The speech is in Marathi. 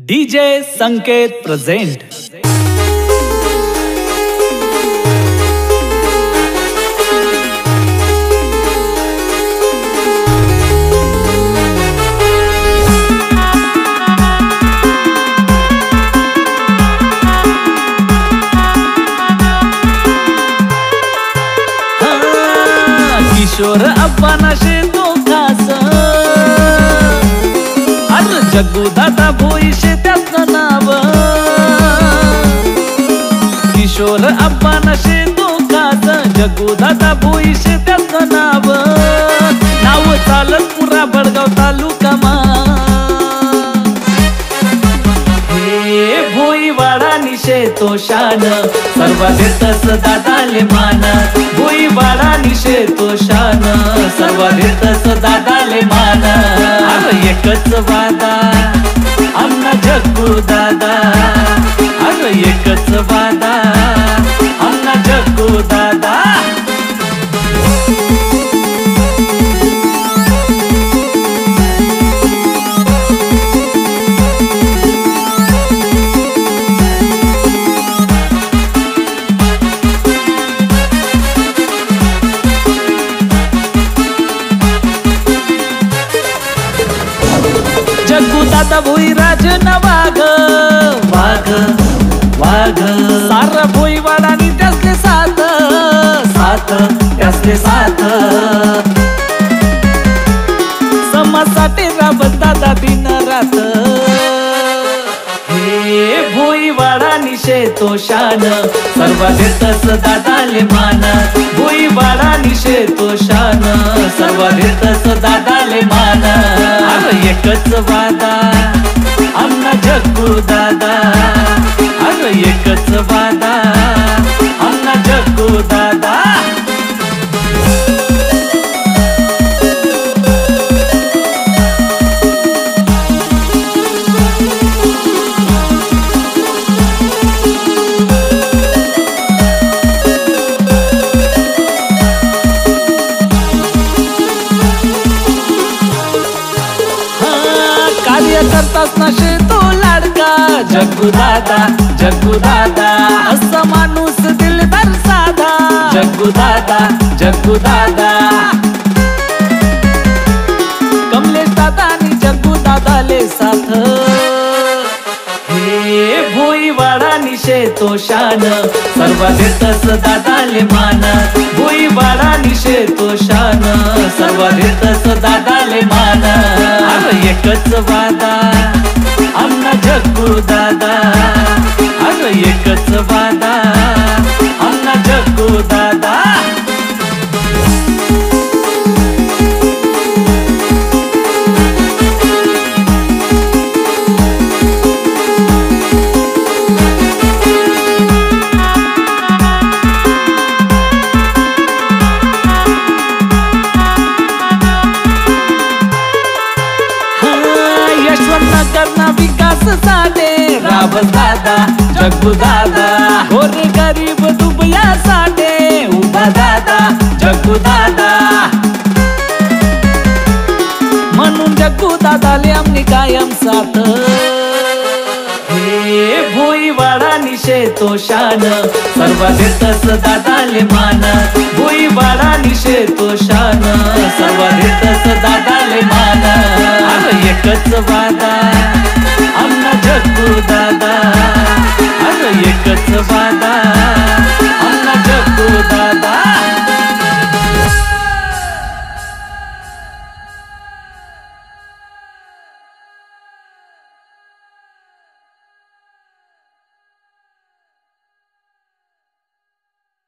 डीजे संकेत प्रेजेंट। किशोर अप्पाना शेतो खास अरे जग्गू दादा भोईशे त्याचं नाव। किशोर अप्पाना शेतो खास जग्गू दादा भोईशे त्याचं नाव। नाव चालत पुरा बडगाव तालुका मा हे भोईवाडा निशे तो शान सर्वात येतस दादाले मान। भोईवाडा निशे तो शान सर्वात येतस दादाले मान। अरे एकच वादा आमना जग्गू दादा, अरे एकच वादा आमना जग्गू दादा। जग्गू दादा भोईराज न वाघ वाघ वाघ सारा भोईवाडा नी त्यासले साथ साथ त्यासले साथ। समाजासाठी राबत दादा दिन रात हे भोईवाडा निशे तो शान सर्वात येतस दादाले मान। भोईवाडा निशे तो शान सर्वात येतस दादाले मान। अरे एकच वादा आमना जग्गू दादा, अरे एकच वादा आमना जग्गू दादा। करतास नशे तो लाडका जग्गू दादा, जग्गू दादा असा माणूस दिलदार साधा। जग्गू दादा, जग्गू दादा कमलेश दादा आणि जग्गू दादाले साथ हे भोईवाडा निशे तो शान सर्वात येतस दादाले मान। भोईवाडा निशे तो शान सर्वात येतस दादाले मान। अरे एकच वादा आमना जग्गू दादा, अरे एकच वादा आमना जग्गू दादा। करना विकास साडे राबस दादा, जग्गू दादा गोरे गरीब दुबया साडे उभा दादा, जग्गू दादा। म्हणून जग्गू दादाले आमनी कायम साथ हे भोईवाडा निशे तो शान सर्वात येतस दादाले मान। भोईवाडा निशे तो शान सर्वात येतस दादाले मान। अरे एकच वादा आमना जग्गू दादा,